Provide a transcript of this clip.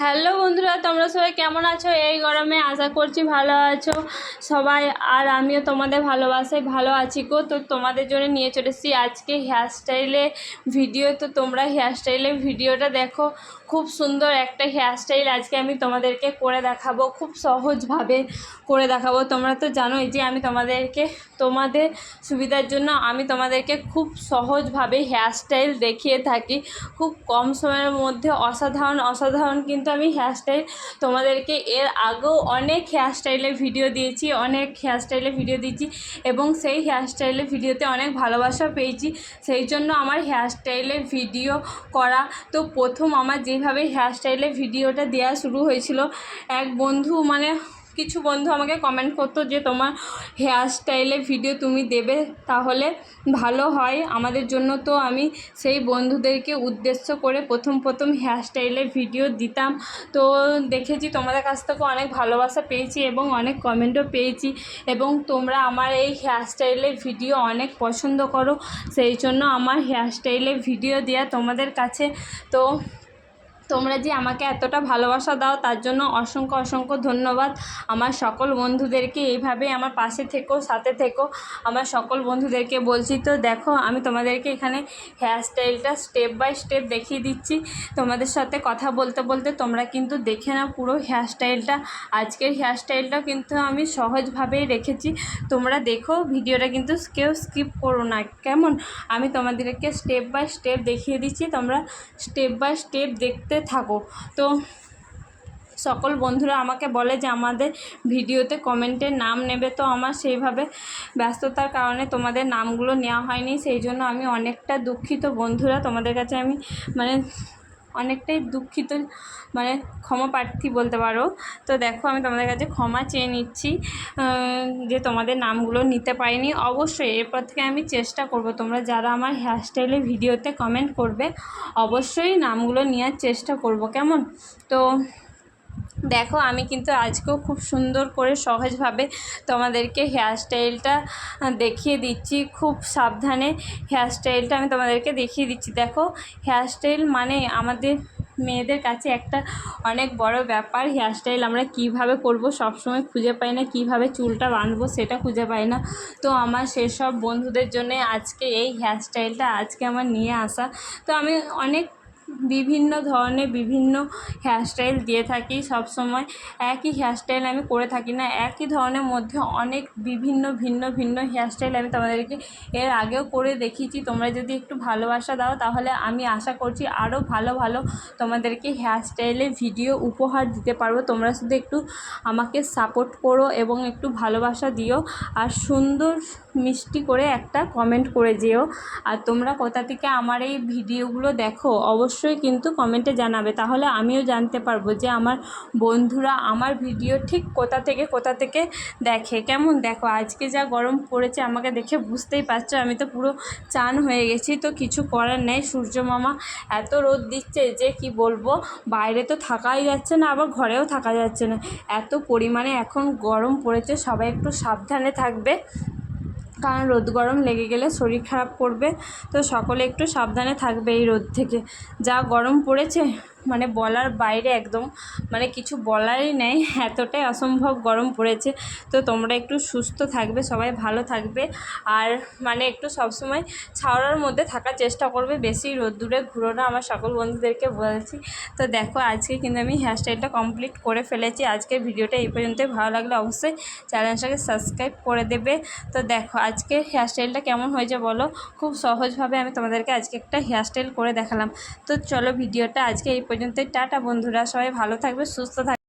Hello বন্ধুরা, তোমরা সবাই কেমন আছো? এই গরমে আশা করছি ভালো আছো সবাই। আর আমিও তোমাদের ভালোবাসায় ভালো আছি গো। তো তোমাদের জন্য নিয়ে চলে এসেছি আজকে হেয়ারস্টাইলের ভিডিও। তো তোমরা হেয়ারস্টাইলের ভিডিওটা দেখো। খুব সুন্দর একটা হেয়ারস্টাইল আজকে আমি তোমাদেরকে করে দেখাবো, খুব সহজভাবে করে দেখাবো। তোমরা তো জানোই যে আমি তোমাদের সুবিধার জন্য আমি তোমাদেরকে খুব সহজভাবে হেয়ারস্টাইল দেখিয়ে থাকি। খুব কম সময়ের মধ্যে অসাধারণ কিন্তু আমি হেয়ারস্টাইল তোমাদেরকে এর আগেও অনেক হেয়ারস্টাইলের ভিডিও দিয়েছি এবং সেই হেয়ারস্টাইলের ভিডিওতে অনেক ভালোবাসা পেয়েছি। সেই জন্য আমার হেয়ারস্টাইলের ভিডিও করা। তো প্রথম আমার যেভাবে হেয়ারস্টাইলের ভিডিওটা দেওয়া শুরু হয়েছিল, এক বন্ধু কিছু বন্ধু আমাকে কমেন্ট করতো যে তোমার হেয়ারস্টাইলের ভিডিও তুমি দেবে তাহলে ভালো হয় আমাদের জন্য। তো আমি সেই বন্ধুদেরকে উদ্দেশ্য করে প্রথম হেয়ারস্টাইলের ভিডিও দিতাম। তো দেখেছি তোমাদের কাছ থেকে অনেক ভালোবাসা পেয়েছি এবং অনেক কমেন্টও পেয়েছি, এবং তোমরা আমার এই হেয়ারস্টাইলের ভিডিও অনেক পছন্দ করো। সেই জন্য আমার হেয়ারস্টাইলের ভিডিও দেওয়া তোমাদের কাছে। তো তোমরা যে আমাকে এতটা ভালোবাসা দাও তার জন্য অসংখ্য ধন্যবাদ। আমার সকল বন্ধুদেরকে এইভাবে আমার পাশে থেকো, সাথে থেকো, আমার সকল বন্ধুদেরকে বলছি। তো দেখো, আমি তোমাদেরকে এখানে হেয়ারস্টাইলটা স্টেপ বাই স্টেপ দেখিয়ে দিচ্ছি। তোমাদের সাথে কথা বলতে বলতে তোমরা কিন্তু দেখে নাও পুরো হেয়ারস্টাইলটা। আজকের হেয়ারস্টাইলটা কিন্তু আমি সহজভাবেই রেখেছি, তোমরা দেখো ভিডিওটা, কিন্তু কেউ স্কিপ করো না, কেমন? আমি তোমাদেরকে স্টেপ বাই স্টেপ দেখিয়ে দিচ্ছি, তোমরা স্টেপ বাই স্টেপ দেখতে থাকো। তো সকল বন্ধুরা আমাকে বলে যে আমাদের ভিডিওতে কমেন্টে নাম নেবে, তো আমার সেইভাবে ব্যস্ততার কারণে তোমাদের নামগুলো নেওয়া হয়নি। সেই জন্য আমি অনেকটা দুঃখিত বন্ধুরা, তোমাদের কাছে আমি অনেকটাই দুঃখিত, ক্ষমা প্রার্থী বলতে পারো। তো দেখো, আমি তোমাদের কাছে ক্ষমা চেয়ে নিচ্ছি যে তোমাদের নামগুলো নিতে পারিনি। অবশ্যই এরপর থেকে আমি চেষ্টা করব, তোমরা যারা আমার হেয়ারস্টাইলের ভিডিওতে কমেন্ট করবে অবশ্যই নামগুলো নেওয়ার চেষ্টা করব, কেমন? তো দেখো, আমি কিন্তু আজকেও খুব সুন্দর করে সহজভাবে তোমাদেরকে হেয়ারস্টাইলটা দেখিয়ে দিচ্ছি। খুব সাবধানে হেয়ারস্টাইলটা আমি তোমাদেরকে দেখিয়ে দিচ্ছি। দেখো, হেয়ারস্টাইল আমাদের মেয়েদের কাছে একটা অনেক বড় ব্যাপার। হেয়ারস্টাইল আমরা কিভাবে করব সবসময় খুঁজে পাই না, কিভাবে চুলটা বাঁধবো সেটা খুঁজে পাই না। তো আমার সেসব বন্ধুদের জন্য আজকে এই হেয়ারস্টাইলটা আজকে আমার নিয়ে আসা। তো আমি অনেক বিভিন্ন ধরনের বিভিন্ন হেয়ারস্টাইল দিয়ে থাকি সব সময়। একই হেয়ারস্টাইল আমি করে থাকি না, একই ধরনের মধ্যে অনেক ভিন্ন হেয়ারস্টাইল আমি তোমাদেরকে এর আগেও করে দেখিয়েছি। তোমরা যদি একটু ভালোবাসা দাও তাহলে আমি আশা করছি আরও ভালো তোমাদেরকে হেয়ারস্টাইলের ভিডিও উপহার দিতে পারবো। তোমরা শুধু একটু আমাকে সাপোর্ট করো এবং একটু ভালোবাসা দিও, আর সুন্দর মিষ্টি করে একটা কমেন্ট করে যেও। আর তোমরা কোথা থেকে আমার এই ভিডিওগুলো দেখো অবশ্যই কিন্তু কমেন্টে জানাবে, তাহলে আমিও জানতে পারবো যে আমার বন্ধুরা আমার ভিডিও ঠিক কোথা থেকে দেখে, কেমন? দেখো, আজকে যা গরম পড়েছে আমাকে দেখে বুঝতেই পারছো, আমি তো পুরো চান হয়ে গেছি। তো কিছু করার নেই, সূর্য মামা এত রোদ দিচ্ছে যে কি বলবো, বাইরে তো থাকাই যাচ্ছে না, আবার ঘরেও থাকা যাচ্ছে না, এত পরিমাণে এখন গরম পড়েছে। সবাই একটু সাবধানে থাকবে, কারণ রোদ গরম লেগে গেলে শরীর খারাপ করবে। তো সকলে একটু সাবধানে থাকবে এই রোদ থেকে। যা গরম পড়েছে বলার বাইরে, একদম কিছু বলারই নেই, এতটাই অসম্ভব গরম পড়েছে। তো তোমরা একটু সুস্থ থাকবে, সবাই ভালো থাকবে, আর একটু সবসময় ছাওয়ার মধ্যে থাকার চেষ্টা করবে, বেশি রোদ্দুরে ঘুরো না, আমার সকল বন্ধুদেরকে বলেছি। তো দেখো, আজকে কিন্তু আমি হেয়ারস্টাইলটা কমপ্লিট করে ফেলেছি। আজকের ভিডিওটা এই পর্যন্তই। ভালো লাগলে অবশ্যই চ্যানেলটাকে সাবস্ক্রাইব করে দেবে। তো দেখো, আজকে হেয়ারস্টাইলটা কেমন হয়েছে বলো। খুব সহজভাবে আমি তোমাদেরকে আজকে একটা হেয়ারস্টাইল করে দেখালাম। তো চলো, ভিডিওটা আজকে এই পর্যন্তই। টাটা বন্ধুরা, সবাই ভালো থাকবে, সুস্থ থাকবে।